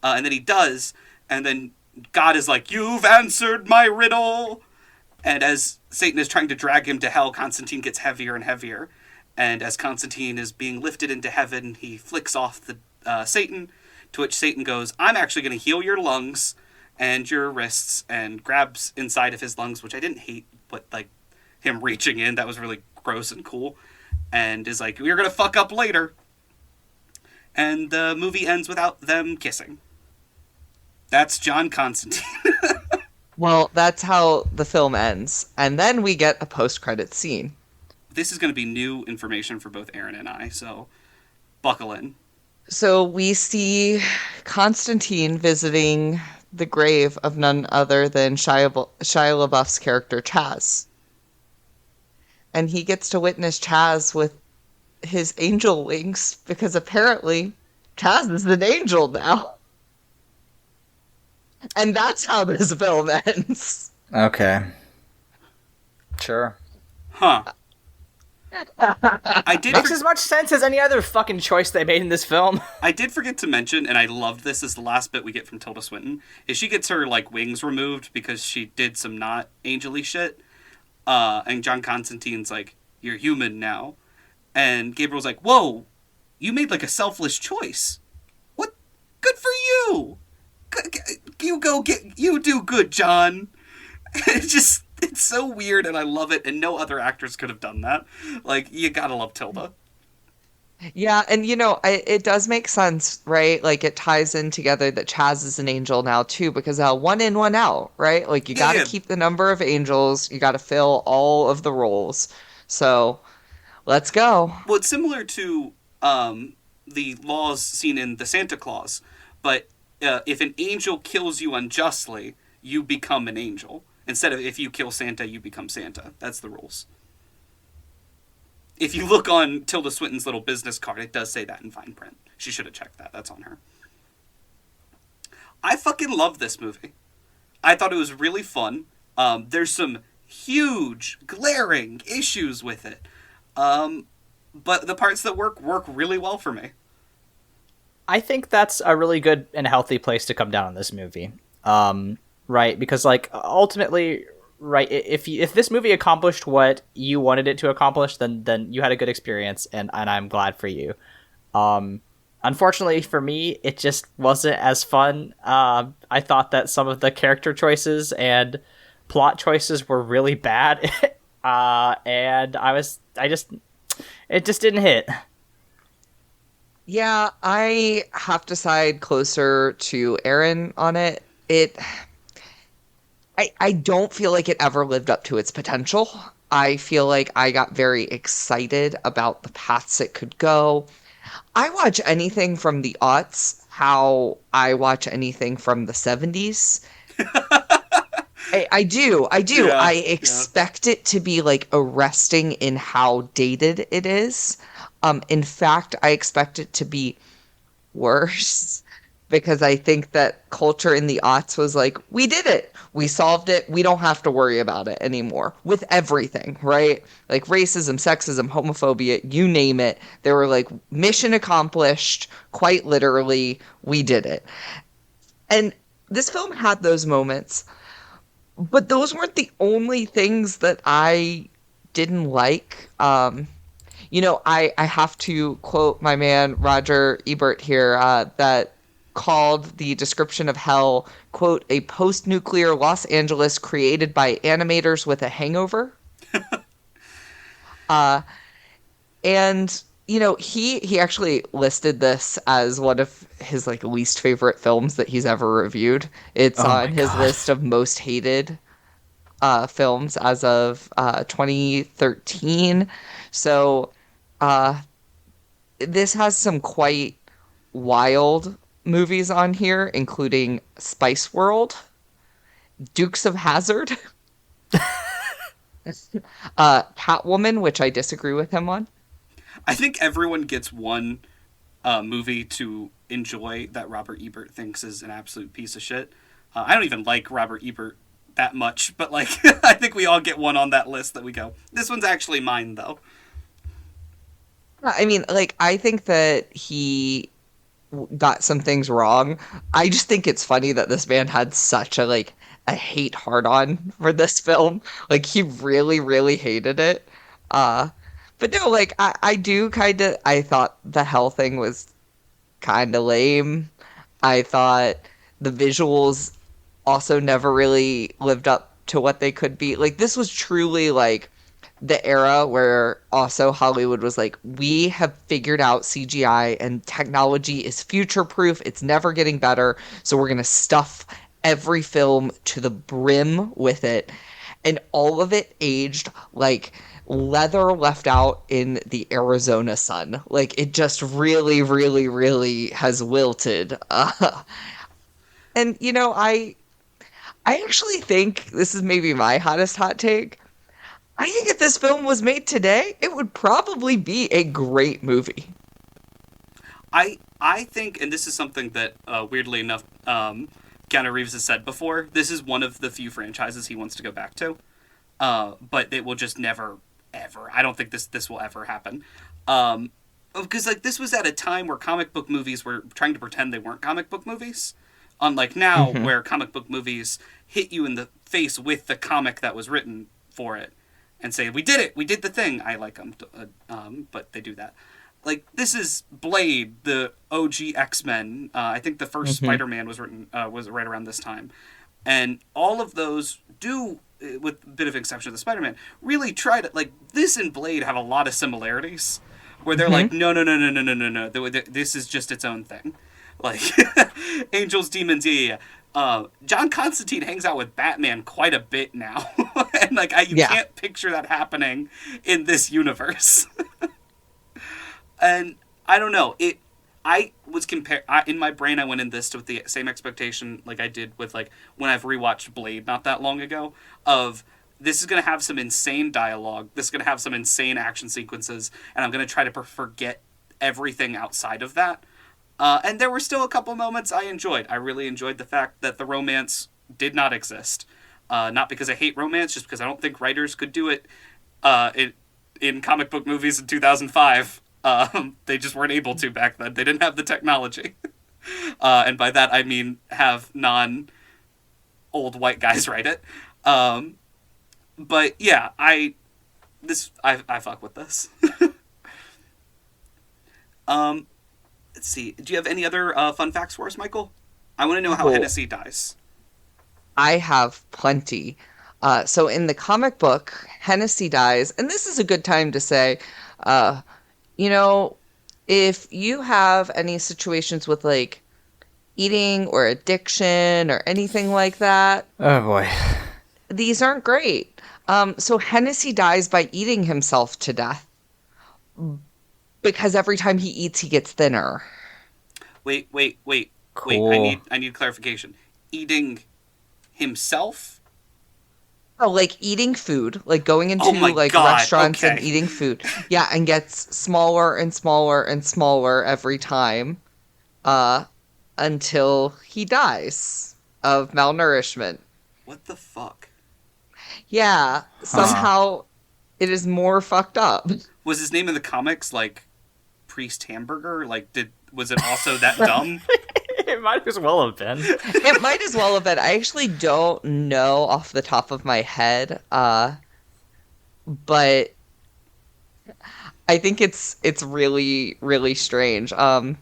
And then he does, and then God is like, "You've answered my riddle." And as Satan is trying to drag him to hell, Constantine gets heavier and heavier. And as Constantine is being lifted into heaven, he flicks off the Satan, to which Satan goes, "I'm actually going to heal your lungs and your wrists," and grabs inside of his lungs, which I didn't hate, but like him reaching in, that was really gross and cool, and is like, "You're going to fuck up later." And the movie ends without them kissing. That's John Constantine. Well, that's how the film ends. And then we get a post-credit scene. This is going to be new information for both Aaron and I, so buckle in. So we see Constantine visiting the grave of none other than Shia LaBeouf's character Chaz. And he gets to witness Chaz with his angel wings, because apparently Chaz is an angel now. And that's how this film ends. Okay. Sure. Huh. I did Makes as much sense as any other fucking choice they made in this film. I did forget to mention, and I loved this as the last bit we get from Tilda Swinton, is she gets her like wings removed because she did some not angel-y shit. And John Constantine's like, "You're human now." And Gabriel's like, "Whoa, you made like a selfless choice. What? Good for you. You do good, John." It's so weird, and I love it, and no other actors could have done that. Like, you gotta love Tilda. Yeah, and it does make sense, right? Like, it ties in together that Chaz is an angel now too, because one in, one out, right? Like, you gotta keep the number of angels, you gotta fill all of the roles. So, let's go. Well, it's similar to the laws seen in the Santa Claus, but if an angel kills you unjustly, you become an angel. Instead of if you kill Santa, you become Santa. That's the rules. If you look on Tilda Swinton's little business card, it does say that in fine print. She should have checked that. That's on her. I fucking love this movie. I thought it was really fun. There's some huge, glaring issues with it. But the parts that work really well for me. I think that's a really good and healthy place to come down on this movie. Right? Because, like, ultimately, right, if this movie accomplished what you wanted it to accomplish, then you had a good experience, and I'm glad for you. Unfortunately for me, it just wasn't as fun. I thought that some of the character choices and plot choices were really bad, and it just didn't hit. Yeah, I have to side closer to Aaron on it. I don't feel like it ever lived up to its potential. I feel like I got very excited about the paths it could go. I watch anything from the aughts how I watch anything from the 70s. I do. Yeah, I expect it to be like arresting in how dated it is. In fact, I expect it to be worse, because I think that culture in the aughts was like, we did it. We solved it. We don't have to worry about it anymore with everything, right? Like racism, sexism, homophobia, you name it. They were like, mission accomplished, quite literally, we did it. And this film had those moments, but those weren't the only things that I didn't like. I have to quote my man Roger Ebert here, that called the description of hell, quote, "a post-nuclear Los Angeles created by animators with a hangover." And he actually listed this as one of his like least favorite films that he's ever reviewed. It's on his list of most hated. films as of 2013. So this has some quite wild movies on here, including Spice World, Dukes of Hazzard, Catwoman, which I disagree with him on. I think everyone gets one movie to enjoy that Robert Ebert thinks is an absolute piece of shit. I don't even like Robert Ebert that much, but like I think we all get one on that list that we go, this one's actually mine though. I mean, like, I think that he got some things wrong. I just think it's funny that this man had such a hate hard on for this film. Like, he really, really hated it. But no, like, I do kind of, I thought the hell thing was kind of lame. I thought the visuals also never really lived up to what they could be. Like, this was truly like the era where also Hollywood was like, we have figured out CGI and technology is future proof. It's never getting better. So we're going to stuff every film to the brim with it. And all of it aged like leather left out in the Arizona sun. Like, it just really, really, really has wilted. And, you know, I actually think this is maybe my hottest hot take. I think if this film was made today, it would probably be a great movie. I think, and this is something that, weirdly enough, Keanu Reeves has said before, this is one of the few franchises he wants to go back to. But it will just never, ever. I don't think this will ever happen. Because, like, this was at a time where comic book movies were trying to pretend they weren't comic book movies. Unlike now, where comic book movies hit you in the face with the comic that was written for it. And say, we did it! We did the thing! I like them, but they do that. Like, this is Blade, the OG X-Men. I think the first Spider-Man was written was right around this time. And all of those do, with a bit of exception of the Spider-Man, really try to, like, this and Blade have a lot of similarities. Where they're like, no. This is just its own thing. Like, angels, demons, yeah. John Constantine hangs out with Batman quite a bit now. And, like, you can't picture that happening in this universe. And I don't know. I was in my brain, I went in this with the same expectation like I did with, like, when I've rewatched Blade not that long ago, of this is going to have some insane dialogue, this is going to have some insane action sequences, and I'm going to try to forget everything outside of that. And there were still a couple moments I enjoyed. I really enjoyed the fact that the romance did not exist. Not because I hate romance, just because I don't think writers could do it in comic book movies in 2005. They just weren't able to back then. They didn't have the technology. And by that I mean have non-old white guys write it. But yeah, I fuck with this. Let's see. Do you have any other fun facts for us, Michael? I want to know how Hennessy dies. I have plenty. So in the comic book, Hennessy dies, and this is a good time to say, you know, if you have any situations with, like, eating or addiction or anything like that. Oh, boy. These aren't great. So Hennessy dies by eating himself to death. Because every time he eats, he gets thinner. Wait. Cool. Wait, I need clarification. Eating himself? Oh, like eating food, like going into restaurants and eating food. Yeah, and gets smaller and smaller and smaller every time, until he dies of malnourishment. What the fuck? Yeah, somehow it is more fucked up. Was his name in the comics like Priest Hamburger? Like, was it also that dumb? It might as well have been. It might as well have been. I actually don't know off the top of my head, but I think it's really, really strange. So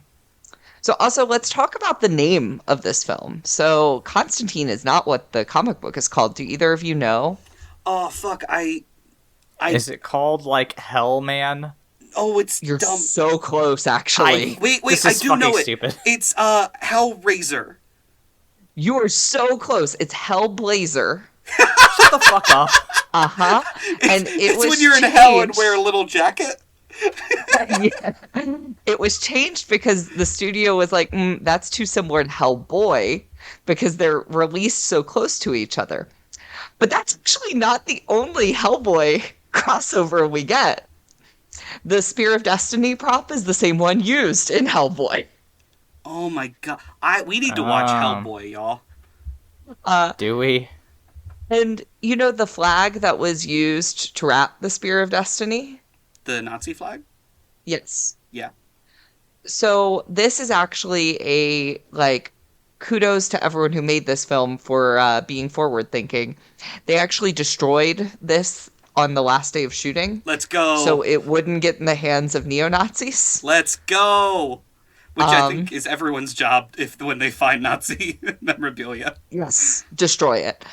also, let's talk about the name of this film. So Constantine is not what the comic book is called. Do either of you know? Oh, fuck, Is it called, like, Hellman? Oh, You're dumb. so close, actually. Wait, This I is do know fucking it. stupid. It's Hellraiser. You are so close. It's Hellblazer. Shut the fuck up. Uh-huh. And it's when you're in hell and wear a little jacket. Yeah. It was changed because the studio was like, that's too similar to Hellboy because they're released so close to each other. But that's actually not the only Hellboy crossover we get. The Spear of Destiny prop is the same one used in Hellboy. Oh my god. We need to watch Hellboy, y'all. Do we? And you know the flag that was used to wrap the Spear of Destiny? The Nazi flag? Yes. Yeah. So this is actually kudos to everyone who made this film for being forward thinking. They actually destroyed this on the last day of shooting. Let's go. So it wouldn't get in the hands of neo-Nazis. Let's go. Which I think is everyone's job when they find Nazi memorabilia. Yes. Destroy it.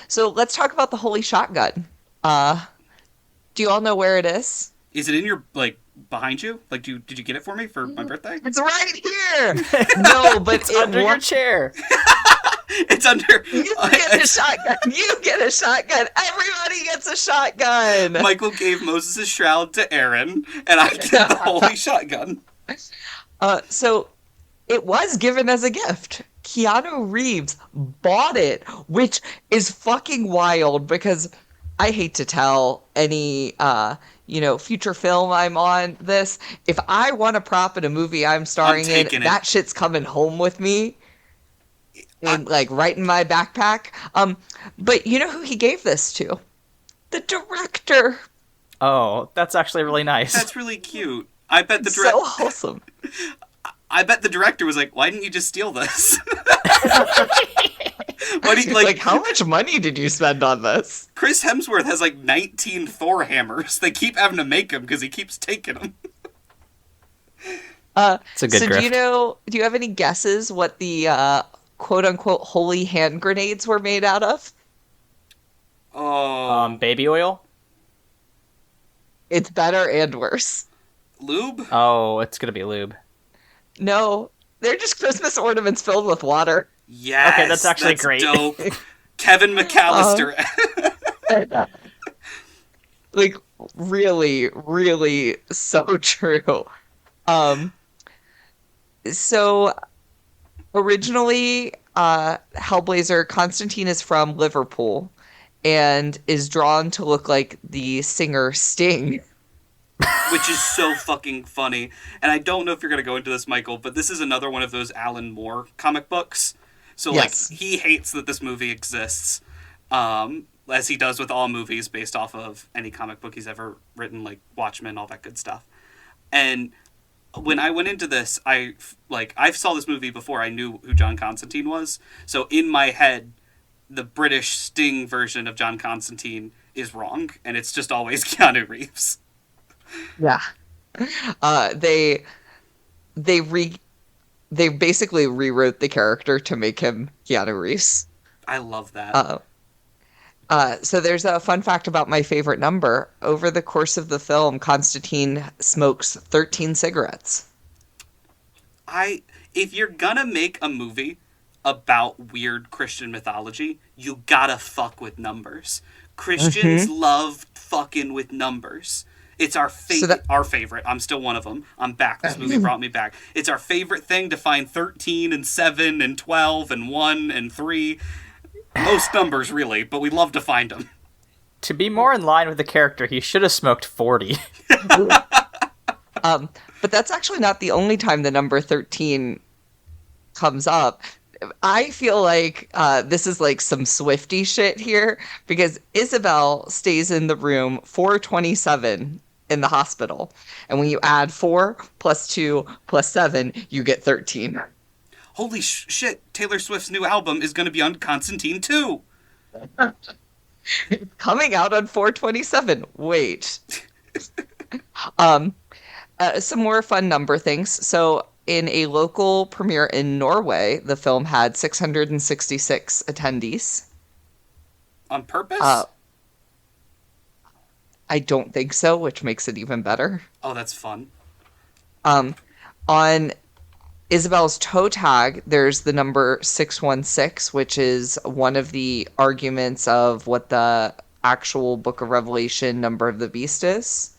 So let's talk about the Holy Shotgun. Do you all know where it is? Is it in your, behind you? Did you get it for me for my birthday? It's right here! No, but it's under your chair. It's under... You get a shotgun! You get a shotgun! Everybody gets a shotgun! Michael gave Moses' shroud to Aaron, and I get the Holy Shotgun. So it was given as a gift. Keanu Reeves bought it, which is fucking wild because I hate to tell any, future film I'm on this. If I want a prop in a movie I'm starring in, that shit's coming home with me. And, right in my backpack. But you know who he gave this to? The director. Oh, that's actually really nice. That's really cute. I bet the So wholesome. I bet the director was like, why didn't you just steal this? Why do you, how much money did you spend on this? Chris Hemsworth has 19 Thor hammers. They keep having to make them because he keeps taking them. It's a good grift. Do you have any guesses what the quote unquote holy hand grenades were made out of? Oh. Baby oil? It's better and worse. Lube? Oh, it's gonna be lube. No, they're just Christmas ornaments filled with water. Yes. Okay, that's actually great. Dope. Kevin McAllister. Really, really so true. So originally, Hellblazer, Constantine is from Liverpool and is drawn to look like the singer Sting. Which is so fucking funny. And I don't know if you're going to go into this, Michael, but this is another one of those Alan Moore comic books. So, yes. He hates that this movie exists, as he does with all movies based off of any comic book he's ever written, like Watchmen, all that good stuff. And when I went into this, I saw this movie before I knew who John Constantine was. So, in my head, the British Sting version of John Constantine is wrong, and it's just always Keanu Reeves. Yeah. They basically rewrote the character to make him Keanu Reeves. I love that. So there's a fun fact about my favorite number. Over the course of the film, Constantine smokes 13 cigarettes. If you're gonna make a movie about weird Christian mythology, you gotta fuck with numbers. Christians love fucking with numbers. It's our favorite. I'm still one of them. I'm back. This movie brought me back. It's our favorite thing to find 13 and 7 and 12 and 1 and 3. Most numbers, really, but we love to find them. To be more in line with the character, he should have smoked 40. But that's actually not the only time the number 13 comes up. I feel like this is some Swiftie shit here, because Isabel stays in the room 427 in the hospital. And when you add 4 plus 2 plus 7, you get 13. Holy shit, Taylor Swift's new album is going to be on Constantine too. Coming out on 427. Wait. Some more fun number things. So in a local premiere in Norway, the film had 666 attendees. On purpose? I don't think so, which makes it even better. Oh, that's fun. On Isabel's toe tag, there's the number 616, which is one of the arguments of what the actual Book of Revelation number of the beast is.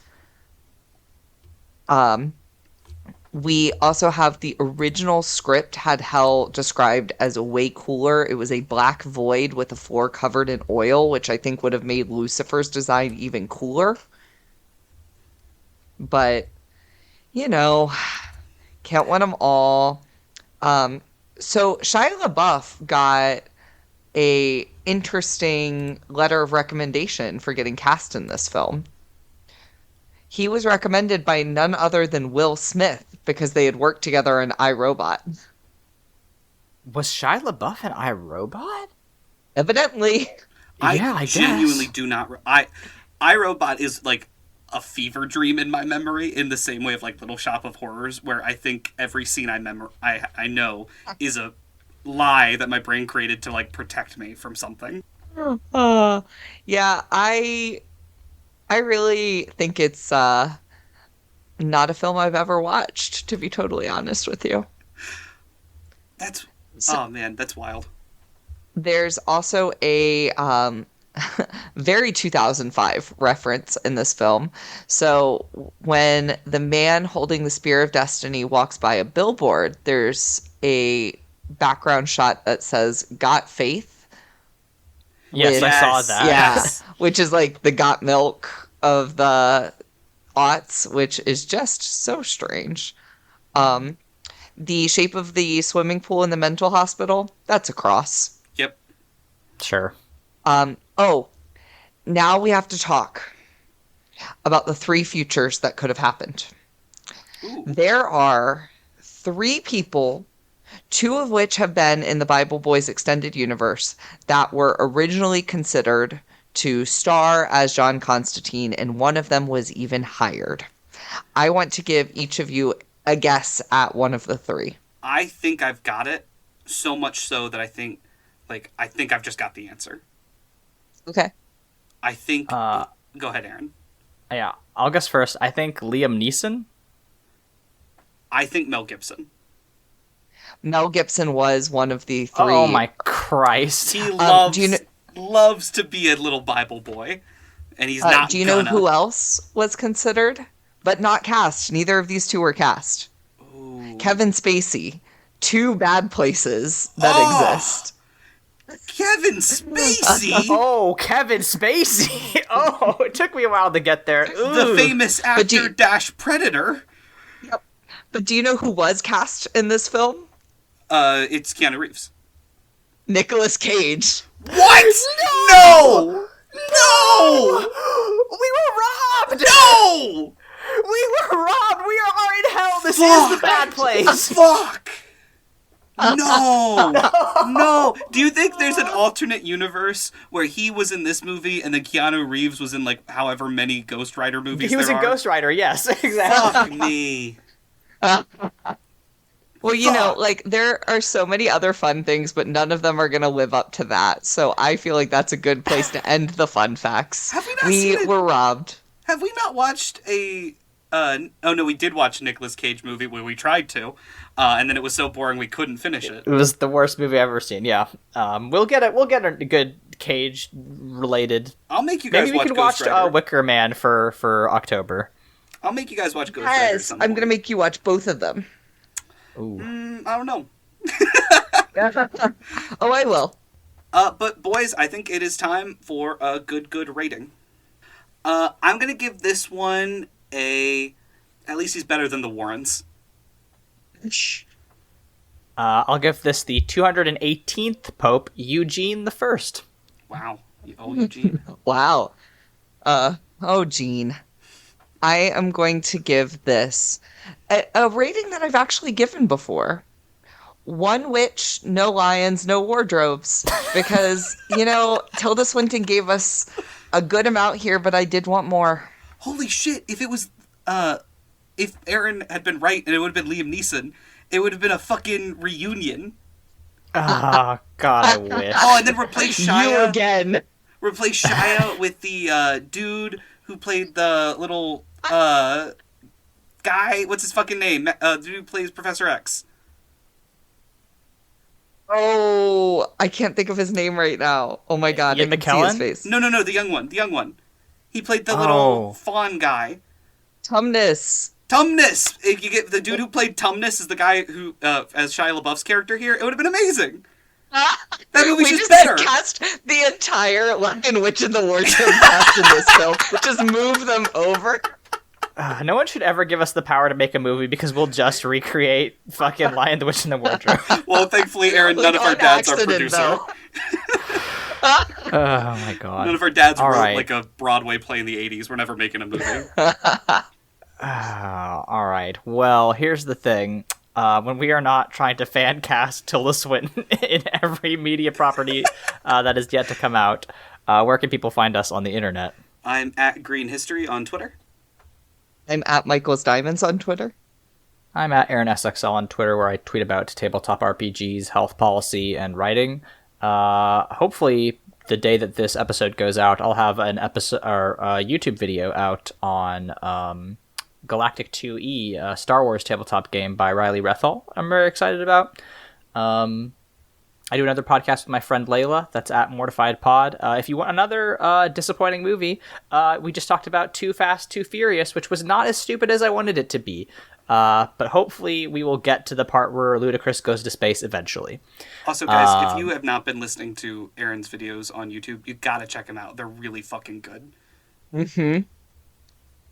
We also have the original script had hell described as way cooler. It was a black void with a floor covered in oil, which I think would have made Lucifer's design even cooler. But, you know, can't win them all. So Shia LaBeouf got a interesting letter of recommendation for getting cast in this film. He was recommended by none other than Will Smith because they had worked together in iRobot. Was Shia LaBeouf in iRobot? Evidently. I genuinely do not. iRobot is like a fever dream in my memory, in the same way of like Little Shop of Horrors, where I think every scene I know is a lie that my brain created to like protect me from something. Yeah, I really think it's not a film I've ever watched, to be totally honest with you. Oh man, that's wild. There's also a very 2005 reference in this film. So when the man holding the Spear of Destiny walks by a billboard, there's a background shot that says "Got Faith." Yes, I saw that. Yeah, which is like the got milk of the aughts, which is just so strange. The shape of the swimming pool in the mental hospital, that's a cross. Yep. Sure. Oh, now we have to talk about the three futures that could have happened. Ooh. There are three people, two of which have been in the Bible Boys extended universe, that were originally considered to star as John Constantine, and one of them was even hired. I want to give each of you a guess at one of the three. I think I've got it, so much so that I think I've just got the answer. Okay. I think... go ahead, Aaron. Yeah, I'll guess first. I think Liam Neeson. I think Mel Gibson. Mel Gibson was one of the three. Oh my Christ. He loves to be a little Bible boy, and he's not Do you know who else was considered? But not cast. Neither of these two were cast. Ooh. Kevin Spacey. Two bad places that exist. Kevin Spacey? Oh, Kevin Spacey. Oh, it took me a while to get there. Ooh. The famous actor dash Predator. Yep. But do you know who was cast in this film? It's Keanu Reeves. Nicolas Cage. What? No! No! We were robbed! No! We were robbed! We are in hell! This is the bad place! Fuck! No! No! Do you think there's an alternate universe where he was in this movie and then Keanu Reeves was in like however many Ghost Rider movies He was in Ghost Rider, yes, exactly. Fuck me. Well, you know, like, there are so many other fun things, but none of them are going to live up to that. So I feel like that's a good place to end the fun facts. Have we not seen it? Were robbed. Have we not watched a... oh, no, we did watch a Nicolas Cage movie where we tried to, and then it was so boring we couldn't finish it. It was the worst movie I've ever seen, yeah. We'll get a good Cage-related... I'll make you guys Maybe we watch could Ghost watch Rider. Wicker Man for October. I'll make you guys watch Ghost Rider. Yes, I'm going to make you watch both of them. Ooh. I don't know. Oh, I will. But boys, I think it is time for a good rating. I'm gonna give this one at least he's better than the Warrens. I'll give this the 218th Pope, Eugene I. Wow. Oh, Eugene. Wow. Oh, Gene. I am going to give this a rating that I've actually given before. One witch, no lions, no wardrobes. Because, you know, Tilda Swinton gave us a good amount here, but I did want more. Holy shit, if it was, if Aaron had been right and it would have been Liam Neeson, it would have been a fucking reunion. Oh, God, I wish. Oh, and then replace Shia. You again. Replace Shia with the, dude who played the little, guy, what's his fucking name? The dude who plays Professor X. Oh, I can't think of his name right now. Oh my god, Ian I can see his McKellen? face. No, the young one. The young one. He played the little Oh. fawn guy. Tumnus. Tumnus! If you get the dude who played Tumnus is the guy who, as Shia LaBeouf's character here, it would have been amazing. That movie's We just just better. cast the entire Lion Witch in the Wardrobe cast in this film. Just move them over. No one should ever give us the power to make a movie because we'll just recreate fucking Lion the Witch in the Wardrobe. Well, thankfully, Aaron, none of our dads are producer. Oh my god. None of our dads All wrote right. like a Broadway play in the 80s. We're never making a movie. All right. Well, here's the thing. When we are not trying to fan cast Tilda Swinton in every media property that is yet to come out, where can people find us on the internet? I'm at Green History on Twitter. I'm at Michael's Diamonds on Twitter. I'm at AaronSXL on Twitter, where I tweet about tabletop RPGs, health policy, and writing. Hopefully, the day that this episode goes out, I'll have an episode or a YouTube video out on Galactic 2E, a Star Wars tabletop game by Riley Rethel. I'm very excited about. I do another podcast with my friend Layla. That's at Mortified Pod. If you want another disappointing movie, we just talked about Too Fast, Too Furious, which was not as stupid as I wanted it to be. But hopefully we will get to the part where Ludacris goes to space eventually. Also, guys, if you have not been listening to Aaron's videos on YouTube, you gotta check them out. They're really fucking good. Mm-hmm.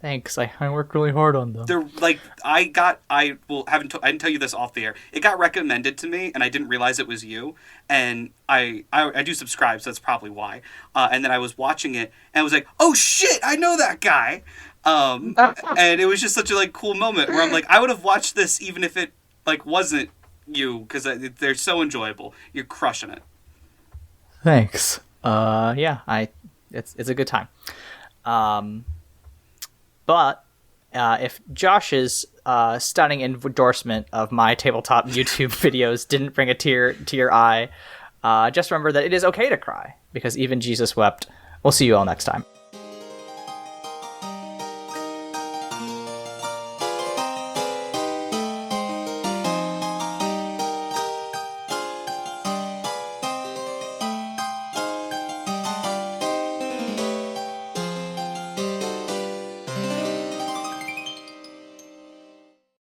Thanks. I worked really hard on them. They're like I didn't tell you this off the air. It got recommended to me, and I didn't realize it was you. And I do subscribe, so that's probably why. And then I was watching it, and I was like, oh shit, I know that guy. And it was just such a like cool moment where I'm like, I would have watched this even if it like wasn't you, because they're so enjoyable. You're crushing it. Thanks. Yeah, it's a good time. But if Josh's stunning endorsement of my tabletop YouTube videos didn't bring a tear to your eye, just remember that it is okay to cry, because even Jesus wept. We'll see you all next time.